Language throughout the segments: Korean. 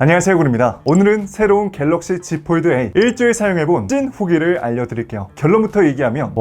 안녕하세요, 구입니다. 오늘은 새로운 갤럭시 Z 폴드 8 일주일 사용해본 찐 후기를 알려드릴게요. 결론부터 얘기하면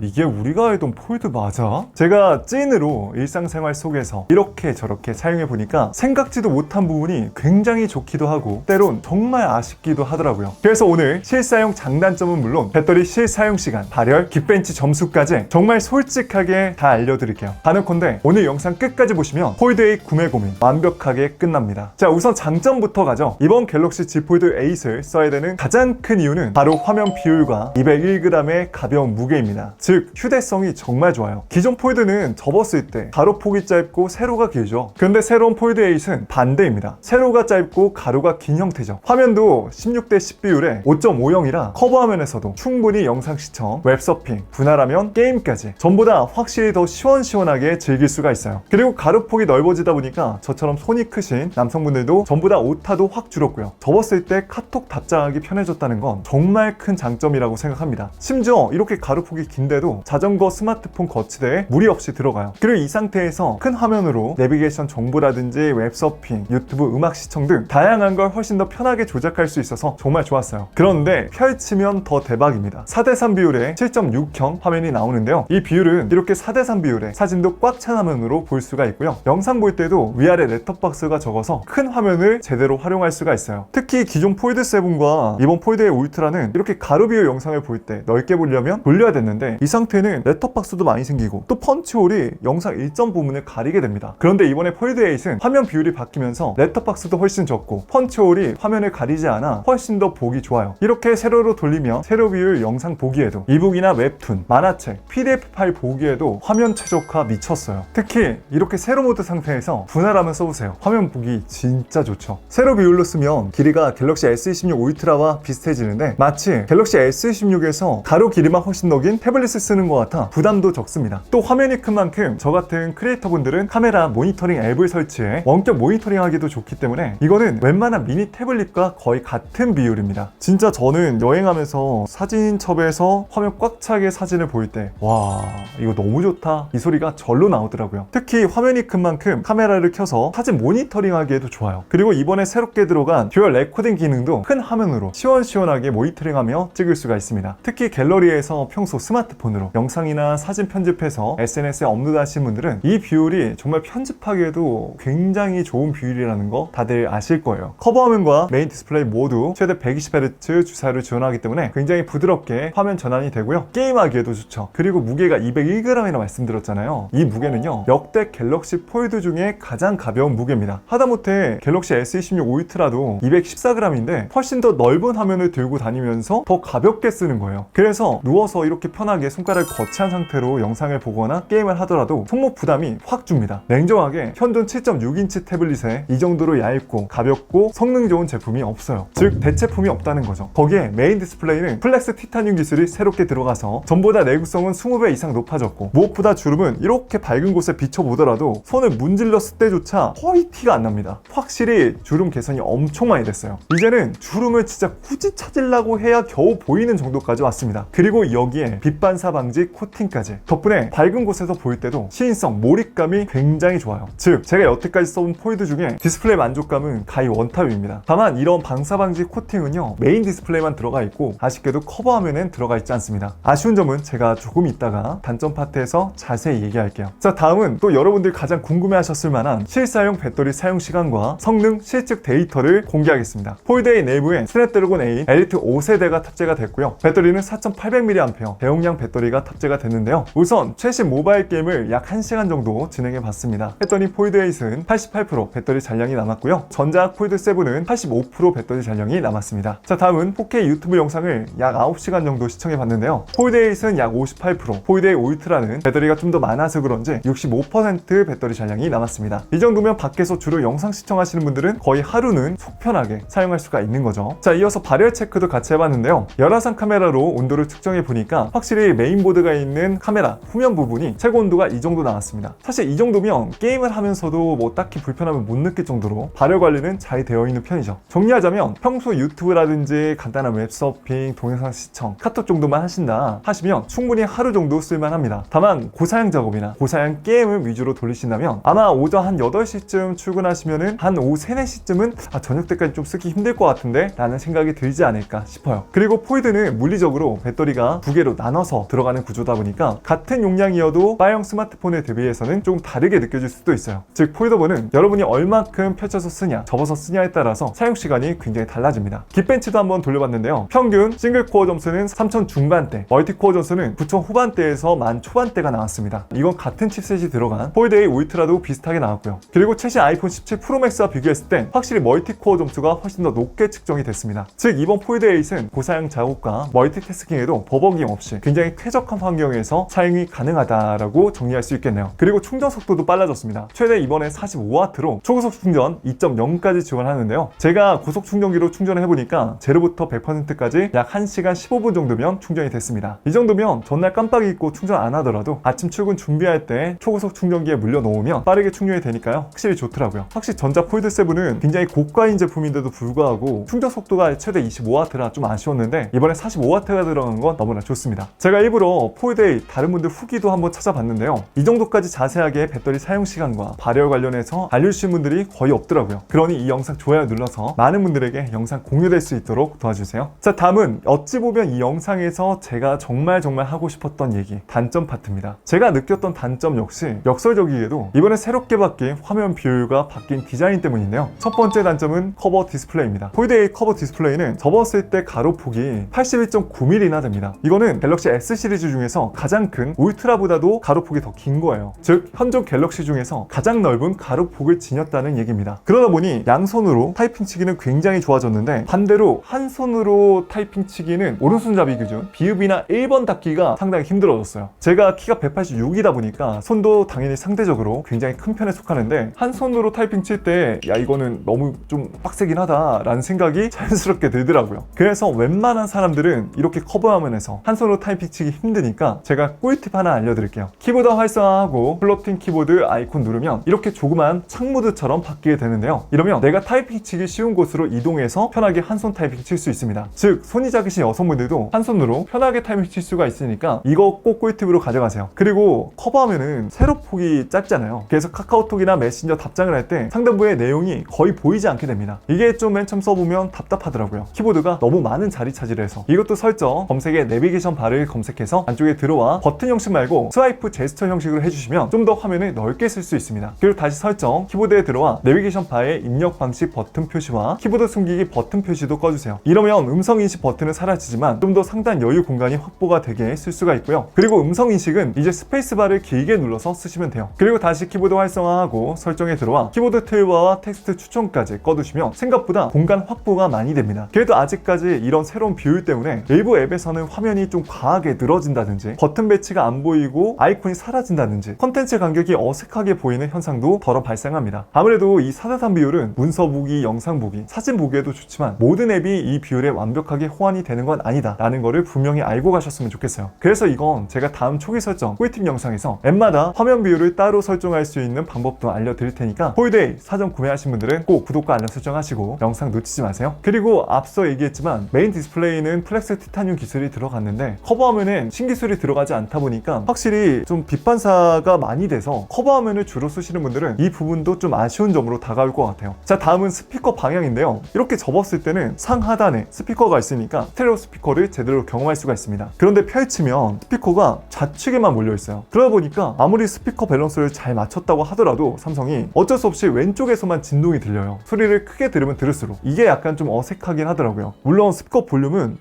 이게 우리가 알던 폴드 맞아? 제가 찐으로 일상생활 속에서 이렇게 저렇게 사용해보니까 생각지도 못한 부분이 굉장히 좋기도 하고 때론 정말 아쉽기도 하더라고요. 그래서 오늘 실사용 장단점은 물론 배터리 실사용 시간, 발열, 긱벤치 점수까지 정말 솔직하게 다 알려드릴게요. 단언컨대 오늘 영상 끝까지 보시면 폴드 8 구매 고민 완벽하게 끝납니다. 자, 우선 장점부터 가죠. 이번 갤럭시 Z 폴드 8을 써야 되는 가장 큰 이유는 바로 화면 비율과 201g의 가벼운 무게입니다. 즉 휴대성이 정말 좋아요. 기존 폴드는 접었을 때 가로폭이 짧고 세로가 길죠. 그런데 새로운 폴드 8은 반대입니다. 세로가 짧고 가로가 긴 형태죠. 화면도 16:10 비율에 5.50이라 커버 화면에서도 충분히 영상 시청, 웹서핑, 분할화면, 게임까지 전보다 확실히 더 시원시원하게 즐길 수가 있어요. 그리고 가로폭이 넓어지다 보니까 저처럼 손이 크신 남성분들도 전보다 오타도 확 줄었고요. 접었을 때 카톡 답장하기 편해졌다는 건 정말 큰 장점이라고 생각합니다. 심지어 이렇게 가로폭이 긴데도 자전거, 스마트폰 거치대에 무리 없이 들어가요. 그리고 이 상태에서 큰 화면으로 내비게이션 정보라든지 웹서핑, 유튜브, 음악 시청 등 다양한 걸 훨씬 더 편하게 조작할 수 있어서 정말 좋았어요. 그런데 펼치면 더 대박입니다. 4:3 비율의 7.6형 화면이 나오는데요. 이 비율은 이렇게 4:3 비율의 사진도 꽉 찬 화면으로 볼 수가 있고요. 영상 볼 때도 위아래 넷톱박스가 적어서 큰 화면을 제대로 활용할 수가 있어요. 특히 기존 폴드 7과 이번 폴드 8 울트라는 이렇게 가로 비율 영상을 볼 때 넓게 보려면 돌려야 됐는데 이 상태는 넷톱박스도 많이 생기고 또 펀치홀이 영상 일정 부분을 가리게 됩니다. 그런데 이번에 폴드 8은 화면 비율이 바뀌면서 넷톱박스도 훨씬 적고 펀치홀이 화면을 가리지 않아 훨씬 더 보기 좋아요. 이렇게 세로로 돌리면 세로 비율 영상 보기에도 이북이나 웹툰, 만화책, PDF 파일 보기에도 화면 최적화 미쳤어요. 특히 이렇게 세로 모드 상태에서 분할하면 써보세요. 화면 보기 진짜 좋죠. 세로 비율로 쓰면 길이가 갤럭시 S26 울트라와 비슷해지는데 마치 갤럭시 S26에서 가로 길이만 훨씬 더 긴 태블릿 쓰는 것 같아 부담도 적습니다. 또 화면이 큰 만큼 저 같은 크리에이터분들은 카메라 모니터링 앱을 설치해 원격 모니터링 하기도 좋기 때문에 이거는 웬만한 미니 태블릿과 거의 같은 비율입니다. 진짜 저는 여행하면서 사진첩에서 화면 꽉 차게 사진을 볼 때 와, 이거 너무 좋다 이 소리가 절로 나오더라고요. 특히 화면이 큰 만큼 카메라를 켜서 사진 모니터링 하기에도 좋아요. 그리고 이번에 새롭게 들어간 듀얼 레코딩 기능도 큰 화면으로 시원시원하게 모니터링하며 찍을 수가 있습니다. 특히 갤러리에서 평소 스마트폰으로 영상이나 사진 편집해서 SNS에 업로드하신 분들은 이 비율이 정말 편집하기에도 굉장히 좋은 비율이라는 거 다들 아실 거예요. 커버 화면과 메인 디스플레이 모두 최대 120Hz 주사를 지원하기 때문에 굉장히 부드럽게 화면 전환이 되고요. 게임하기에도 좋죠. 그리고 무게가 201g이나 말씀드렸잖아요. 이 무게는요, 역대 갤럭시 폴드 중에 가장 가벼운 무게입니다. 하다못해 갤럭시 S26 울트라도 214g인데 훨씬 더 넓은 화면을 들고 다니면서 더 가볍게 쓰는 거예요. 그래서 누워서 이렇게 편하게 손가락을 거치한 상태로 영상을 보거나 게임을 하더라도 손목 부담이 확 줍니다. 냉정하게 현존 7.6인치 태블릿에 이 정도로 얇고 가볍고 성능 좋은 제품이 없어요. 즉 대체품이 없다는 거죠. 거기에 메인 디스플레이는 플렉스 티타늄 기술이 새롭게 들어가서 전보다 내구성은 20배 이상 높아졌고 무엇보다 주름은 이렇게 밝은 곳에 비춰보더라도 손을 문질렀을 때조차 거의 티가 안 납니다. 확실히 주름 개선이 엄청 많이 됐어요. 이제는 주름을 진짜 굳이 찾으려고 해야 겨우 보이는 정도까지 왔습니다. 그리고 여기에 빛 반사 방지 코팅까지 덕분에 밝은 곳에서 볼 때도 시인성, 몰입감이 굉장히 좋아요. 즉 제가 여태까지 써본 폴드 중에 디스플레이 만족감은 가히 원탑입니다. 다만 이런 방사 방지 코팅은요, 메인 디스플레이만 들어가 있고 아쉽게도 커버 화면엔 들어가 있지 않습니다. 아쉬운 점은 제가 조금 이따가 단점 파트에서 자세히 얘기할게요. 자, 다음은 또 여러분들 가장 궁금해 하셨을 만한 실사용 배터리 사용 시간과 성능 실측 데이터를 공개하겠습니다. 폴드 8 내부에 스냅드래곤 8 엘리트 5세대가 탑재가 됐고요. 배터리는 4800mAh 대용량 배터리가 탑재가 됐는데요. 우선 최신 모바일 게임을 약 1시간 정도 진행해 봤습니다. 했더니 폴드 8은 88% 배터리 잔량이 남았고요. 전작 폴드 7은 85% 배터리 잔량이 남았습니다. 자, 다음은 4K 유튜브 영상을 약 9시간 정도 시청해 봤는데요. 폴드 8은 약 58%, 폴드 8 울트라는 배터리가 좀 더 많아서 그런지 65% 배터리 잔량이 남았습니다. 이 정도면 밖에서 주로 영상 시청하시는 분들은 거의 하루는 속 편하게 사용할 수가 있는 거죠. 자, 이어서 발열 체크도 같이 해봤는데요. 열화상 카메라로 온도를 측정해 보니까 확실히 메인보드가 있는 카메라 후면 부분이 최고 온도가 이 정도 나왔습니다. 사실 이 정도면 게임을 하면서도 뭐 딱히 불편함을 못 느낄 정도로 발열 관리는 잘 되어 있는 편이죠. 정리하자면 평소 유튜브라든지 간단한 웹서핑, 동영상 시청, 카톡 정도만 하신다 하시면 충분히 하루 정도 쓸만합니다. 다만 고사양 작업이나 고사양 게임을 위주로 돌리신다면 아마 오전 한 8시쯤 출근하시면은 한 오후 3, 4시쯤은 저녁 때까지 좀 쓰기 힘들 것 같은데 라는 생각이 들지 않을까 싶어요. 그리고 포이드는 물리적으로 배터리가 두 개로 나눠서 들어가는 구조다 보니까 같은 용량이어도 바이형 스마트폰에 대비해서는 좀 다르게 느껴질 수도 있어요. 즉 폴더블은 여러분이 얼만큼 펼쳐서 쓰냐 접어서 쓰냐에 따라서 사용시간이 굉장히 달라집니다. 긱벤치도 한번 돌려봤는데요. 평균 싱글코어 점수는 3000 중반대, 멀티코어 점수는 9000 후반대에서 10,000 초반대가 나왔습니다. 이건 같은 칩셋이 들어간 폴드 A 울트라도 비슷하게 나왔고요. 그리고 최신 아이폰 17 프로맥스와 비교했을 때 확실히 멀티코어 점수가 훨씬 더 높게 측정이 됐습니다. 즉 이번 폴드 8은 고사양 작업과 멀티태스킹에도 버벅임 없이 굉장히 쾌적한 환경에서 사용이 가능하다라고 정리할 수 있겠네요. 그리고 충전 속도도 빨라졌습니다. 최대 이번에 45W로 초고속 충전 2.0까지 지원하는데요. 제가 고속 충전기로 충전을 해보니까 0부터 100%까지 약 1시간 15분 정도면 충전이 됐습니다. 이 정도면 전날 깜빡이 잊고 충전 안 하더라도 아침 출근 준비할 때 초고속 충전기에 물려 놓으면 빠르게 충전이 되니까요. 확실히 좋더라고요. 확실히 전자 폴드 7은 굉장히 고가인 제품인데도 불구하고 충전 속도가 최대 25W라 좀 아쉬웠는데 이번에 45W가 들어간 건 너무나 좋습니다. 제가 일부러 폴드8 다른 분들 후기도 한번 찾아봤는데요. 이 정도까지 자세하게 배터리 사용 시간과 발열 관련해서 알려주신 분들이 거의 없더라고요. 그러니 이 영상 좋아요 눌러서 많은 분들에게 영상 공유될 수 있도록 도와주세요. 자, 다음은 어찌 보면 이 영상에서 제가 정말 하고 싶었던 얘기, 단점 파트입니다. 제가 느꼈던 단점 역시 역설적이게도 이번에 새롭게 바뀐 화면 비율과 바뀐 디자인 때문인데요. 첫 번째 단점은 커버 디스플레이입니다. 폴드8 커버 디스플레이는 접었을 때 가로폭이 81.9mm나 됩니다. 이거는 갤럭시 S 시리즈 중에서 가장 큰 울트라보다도 가로폭이 더 긴 거예요. 즉 현존 갤럭시 중에서 가장 넓은 가로폭을 지녔다는 얘기입니다. 그러다 보니 양손으로 타이핑 치기는 굉장히 좋아졌는데 반대로 한 손으로 타이핑 치기는 오른손잡이 기준 비읍이나 1번 닫기가 상당히 힘들어졌어요. 제가 키가 186이다 보니까 손도 당연히 상대적으로 굉장히 큰 편에 속하는데 한 손으로 타이핑 칠 때 야 이거는 너무 좀 빡세긴 하다 라는 생각이 자연스럽게 들더라고요. 그래서 웬만한 사람들은 이렇게 커버 화면에서 한 손으로 타이핑 치기 힘드니까 제가 꿀팁 하나 알려드릴게요. 키보드 활성화하고 플로팅 키보드 아이콘 누르면 이렇게 조그만 창모드처럼 바뀌게 되는데요. 이러면 내가 타이핑 치기 쉬운 곳으로 이동해서 편하게 한 손 타이핑 칠 수 있습니다. 즉 손이 작으신 여성분들도 한 손으로 편하게 타이핑 칠 수가 있으니까 이거 꼭 꿀팁으로 가져가세요. 그리고 커버하면은 세로폭이 짧잖아요. 그래서 카카오톡이나 메신저 답장을 할 때 상단부의 내용이 거의 보이지 않게 됩니다. 이게 좀 맨 처음 써보면 답답하더라고요. 키보드가 너무 많은 자리 차지를 해서. 이것도 설정, 검색에 내비게이션 바를 검색해서 안쪽에 들어와 버튼 형식 말고 스와이프 제스처 형식으로 해주시면 좀 더 화면을 넓게 쓸 수 있습니다. 그리고 다시 설정, 키보드에 들어와 내비게이션 바에 입력 방식 버튼 표시와 키보드 숨기기 버튼 표시도 꺼주세요. 이러면 음성 인식 버튼은 사라지지만 좀 더 상단 여유 공간이 확보가 되게 쓸 수가 있고요. 그리고 음성 인식은 이제 스페이스바를 길게 눌러서 쓰시면 돼요. 그리고 다시 키보드 활성화하고 설정에 들어와 키보드 툴바와 텍스트 추천까지 꺼두시면 생각보다 공간 확보가 많이 됩니다. 그래도 아직까지 이런 새로운 비율 때문에 일부 앱에서는 화면이 좀 과하게 늘어진다든지 버튼 배치가 안 보이고 아이콘이 사라진다든지 컨텐츠 간격이 어색하게 보이는 현상도 덜어 발생합니다. 아무래도 이 4:3 비율은 문서 보기, 영상 보기, 사진 보기에도 좋지만 모든 앱이 이 비율에 완벽하게 호환이 되는 건 아니다 라는 거를 분명히 알고 가셨으면 좋겠어요. 그래서 이건 제가 다음 초기 설정 꿀팁 영상에서 앱마다 화면 비율을 따로 설정할 수 있는 방법도 알려드릴 테니까 폴드8 사전 구매하신 분들은 꼭 구독과 알람 설정하시고 영상 놓치지 마세요. 그리고 앞서 얘기했지만 메인 디스플레이는 플렉스 티타늄 기술이 들어갔는데 커버화면엔 신기술이 들어가지 않다 보니까 확실히 좀 빛반사가 많이 돼서 커버화면을 주로 쓰시는 분들은 이 부분도 좀 아쉬운 점으로 다가올 것 같아요. 자, 다음은 스피커 방향인데요. 이렇게 접었을 때는 상하단에 스피커가 있으니까 스테레오 스피커를 제대로 경험할 수가 있습니다. 그런데 펼치면 스피커가 좌측에만 몰려 있어요. 그러다 보니까 아무리 스피커 밸런스를 잘 맞췄다고 하더라도 삼성이 어쩔 수 없이 왼쪽에서만 진동이 들려요. 소리를 크게 들으면 들을수록 이게 약간 좀 어색하긴 하더라고요. 물론 스피커 볼륨은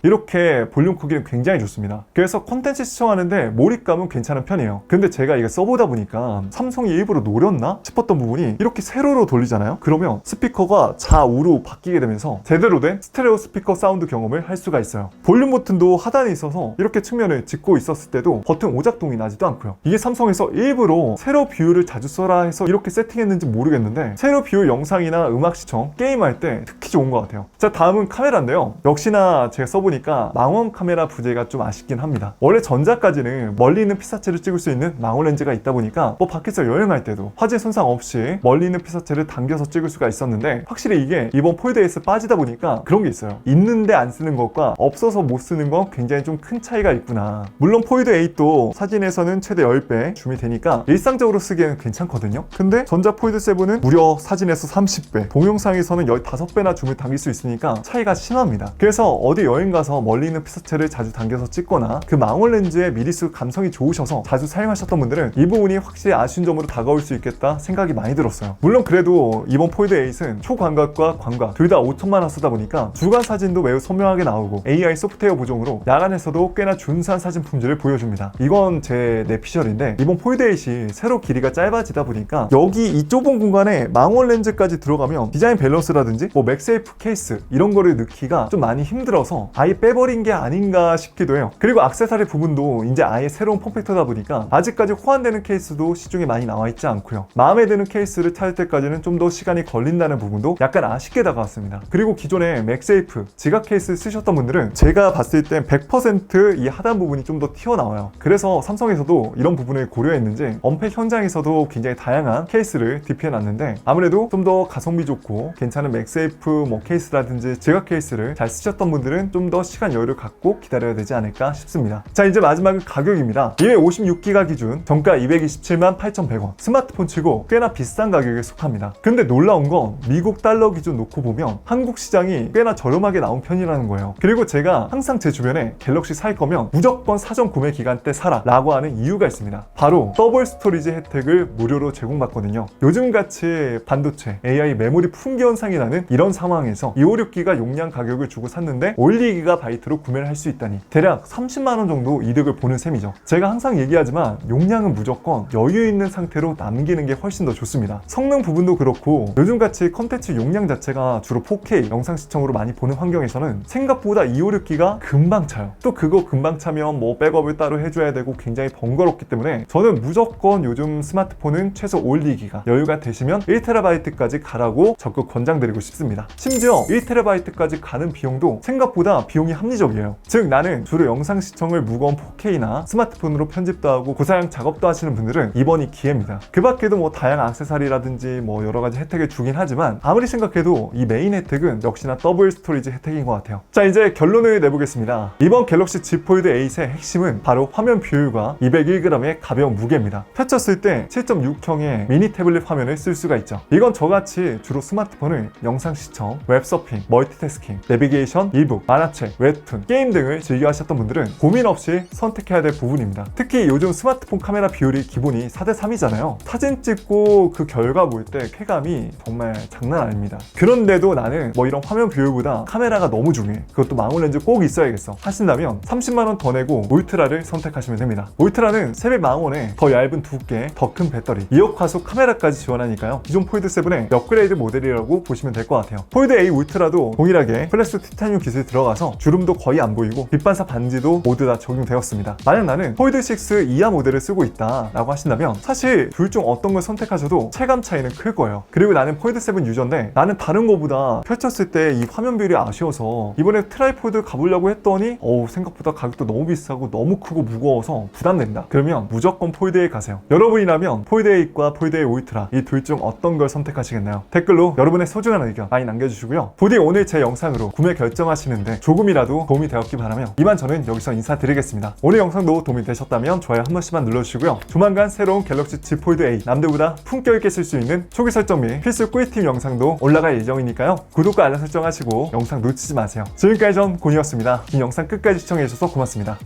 이렇게 볼륨 크기는 굉장히 좋습니다. 그래서 콘텐츠 시청하는데 몰입감은 괜찮은 편이에요. 근데 제가 이거 써보다 보니까 삼성이 일부러 노렸나 싶었던 부분이 이렇게 세로로 돌리잖아요. 그러면 스피커가 좌우로 바뀌게 되면서 제대로 된 스테레오 스피커 사운드 경험을 할 수가 있어요. 볼륨 버튼도 하단에 있어서 이렇게 측면을 짚고 있었을 때도 버튼 오작동이 나지도 않고요. 이게 삼성에서 일부러 세로 비율을 자주 써라 해서 이렇게 세팅했는지 모르겠는데 세로 비율 영상이나 음악 시청, 게임할 때 특히 좋은 것 같아요. 자, 다음은 카메라인데요. 역시나 제가 써보니 보니까 망원 카메라 부재가 좀 아쉽긴 합니다. 원래 전자까지는 멀리 있는 피사체를 찍을 수 있는 망원 렌즈가 있다 보니까 뭐 밖에서 여행할 때도 화질 손상 없이 멀리 있는 피사체를 당겨서 찍을 수가 있었는데, 확실히 이게 이번 폴드 에이스 빠지다 보니까 그런 게 있어요. 있는데 안 쓰는 것과 없어서 못 쓰는 건 굉장히 좀 큰 차이가 있구나. 물론 폴드 8도 사진에서는 최대 10배 줌이 되니까 일상적으로 쓰기에는 괜찮거든요. 근데 전자 폴드 7은 무려 사진에서 30배, 동영상에서는 15배나 줌을 당길 수 있으니까 차이가 심합니다. 그래서 어디 여행 가서 멀리 있는 피사체를 자주 당겨서 찍거나 그 망원 렌즈의 미리수 감성이 좋으셔서 자주 사용하셨던 분들은 이 부분이 확실히 아쉬운 점으로 다가올 수 있겠다 생각이 많이 들었어요. 물론 그래도 이번 폴드 8은 초광각과 광각 둘 다 5천만 원 쓰다 보니까 주간 사진도 매우 선명하게 나오고 AI 소프트웨어 보정으로 야간에서도 꽤나 준수한 사진 품질을 보여줍니다. 이건 제 내피셜인데, 이번 폴드 8이 세로 길이가 짧아지다 보니까 여기 이 좁은 공간에 망원 렌즈까지 들어가면 디자인 밸런스라든지 뭐 맥세이프 케이스 이런 거를 넣기가 좀 많이 힘들어서 아예 빼버린 게 아닌가 싶기도 해요. 그리고 액세서리 부분도 이제 아예 새로운 폼팩터다 보니까 아직까지 호환되는 케이스도 시중에 많이 나와 있지 않고요. 마음에 드는 케이스를 찾을 때까지는 좀 더 시간이 걸린다는 부분도 약간 아쉽게 다가왔습니다. 그리고 기존에 맥세이프 지갑 케이스 쓰셨던 분들은 제가 봤을 땐 100% 이 하단 부분이 좀 더 튀어나와요. 그래서 삼성에서도 이런 부분을 고려했는지 언팩 현장에서도 굉장히 다양한 케이스를 디피해놨는데, 아무래도 좀 더 가성비 좋고 괜찮은 맥세이프 뭐 케이스라든지 지갑 케이스를 잘 쓰셨던 분들은 좀 더 시간 여유를 갖고 기다려야 되지 않을까 싶습니다. 자, 이제 마지막은 가격입니다. 256기가 기준 정가 227만 8,100원, 스마트폰 치고 꽤나 비싼 가격에 속합니다. 근데 놀라운 건 미국 달러 기준 놓고 보면 한국 시장이 꽤나 저렴하게 나온 편이라는 거예요. 그리고 제가 항상 제 주변에 갤럭시 살 거면 무조건 사전 구매 기간 때 사라 라고 하는 이유가 있습니다. 바로 더블 스토리지 혜택을 무료로 제공받거든요. 요즘같이 반도체, AI 메모리 풍기 현상이 나는 이런 상황에서 256기가 용량 가격을 주고 샀는데 512GB로 구매를 할 수 있다니 대략 30만원 정도 이득을 보는 셈이죠. 제가 항상 얘기하지만 용량은 무조건 여유 있는 상태로 남기는 게 훨씬 더 좋습니다. 성능 부분도 그렇고 요즘같이 컨텐츠 용량 자체가 주로 4K 영상 시청으로 많이 보는 환경에서는 생각보다 256기가 금방 차요. 또 그거 금방 차면 뭐 백업을 따로 해줘야 되고 굉장히 번거롭기 때문에 저는 무조건 요즘 스마트폰은 최소 512기가 여유가 되시면 1TB까지 가라고 적극 권장드리고 싶습니다. 심지어 1TB까지 가는 비용도 생각보다 비용이 합리적이에요. 즉 나는 주로 영상 시청을 무거운 4K나 스마트폰으로 편집도 하고 고사양 작업도 하시는 분들은 이번이 기회입니다. 그 밖에도 뭐 다양한 액세서리라든지 뭐 여러가지 혜택을 주긴 하지만 아무리 생각해도 이 메인 혜택은 역시나 더블 스토리지 혜택인 것 같아요. 자, 이제 결론을 내보겠습니다. 이번 갤럭시 Z 폴드 8의 핵심은 바로 화면 비율과 201g의 가벼운 무게입니다. 펼쳤을 때 7.6형의 미니 태블릿 화면을 쓸 수가 있죠. 이건 저같이 주로 스마트폰을 영상 시청, 웹서핑, 멀티태스킹, 내비게이션, 이북, 만화책, 웹툰, 게임 등을 즐겨 하셨던 분들은 고민 없이 선택해야 될 부분입니다. 특히 요즘 스마트폰 카메라 비율이 기본이 4:3이잖아요. 사진 찍고 그 결과 볼 때 쾌감이 정말 장난 아닙니다. 그런데도 나는 뭐 이런 화면 비율보다 카메라가 너무 중요해, 그것도 망원 렌즈 꼭 있어야겠어 하신다면 30만원 더 내고 울트라를 선택하시면 됩니다. 울트라는 3배 망원에 더 얇은 두께, 더 큰 배터리, 2억 화소 카메라까지 지원하니까요. 기존 폴드 7의 업그레이드 모델이라고 보시면 될 것 같아요. 폴드 8 울트라도 동일하게 플렉스 티타늄 기술이 들어가서 주름도 거의 안 보이고 빛반사 반지도 모두 다 적용되었습니다. 만약 나는 폴드 6 이하 모델을 쓰고 있다 라고 하신다면 사실 둘 중 어떤 걸 선택하셔도 체감 차이는 클 거예요. 그리고 나는 폴드 7 유저인데 나는 다른 거보다 펼쳤을 때 이 화면 비율이 아쉬워서 이번에 트라이포드 가보려고 했더니 생각보다 가격도 너무 비싸고 너무 크고 무거워서 부담된다. 그러면 무조건 폴드에 가세요. 여러분이라면 폴드 8과 폴드 8 울트라 이 둘 중 어떤 걸 선택하시겠나요? 댓글로 여러분의 소중한 의견 많이 남겨주시고요. 부디 오늘 제 영상으로 구매 결정하시는데 조금이라도 도움이 되었기 바라며 이만 저는 여기서 인사드리겠습니다. 오늘 영상도 도움이 되셨다면 좋아요 한 번씩만 눌러주시고요. 조만간 새로운 갤럭시 Z 폴드 8 남들보다 품격 있게 쓸 수 있는 초기 설정 및 필수 꿀팁 영상도 올라갈 예정이니까요. 구독과 알람 설정하시고 영상 놓치지 마세요. 지금까지 전 곤이었습니다. 이 영상 끝까지 시청해주셔서 고맙습니다.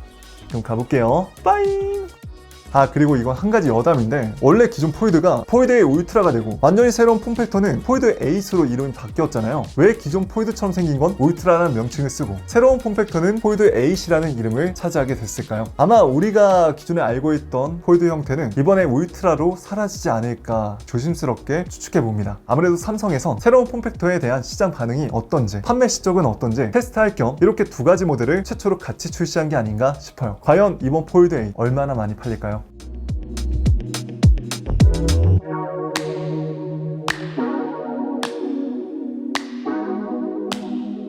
그럼 가볼게요. 빠이. 그리고 이건 한 가지 여담인데, 원래 기존 폴드가 폴드 8 울트라가 되고 완전히 새로운 폼팩터는 폴드 8으로 이름이 바뀌었잖아요. 왜 기존 폴드처럼 생긴 건 울트라라는 명칭을 쓰고 새로운 폼팩터는 폴드 8이라는 이름을 차지하게 됐을까요? 아마 우리가 기존에 알고 있던 폴드 형태는 이번에 울트라로 사라지지 않을까 조심스럽게 추측해봅니다. 아무래도 삼성에선 새로운 폼팩터에 대한 시장 반응이 어떤지, 판매 시적은 어떤지 테스트할 겸 이렇게 두 가지 모델을 최초로 같이 출시한 게 아닌가 싶어요. 과연 이번 폴드 8 얼마나 많이 팔릴까요?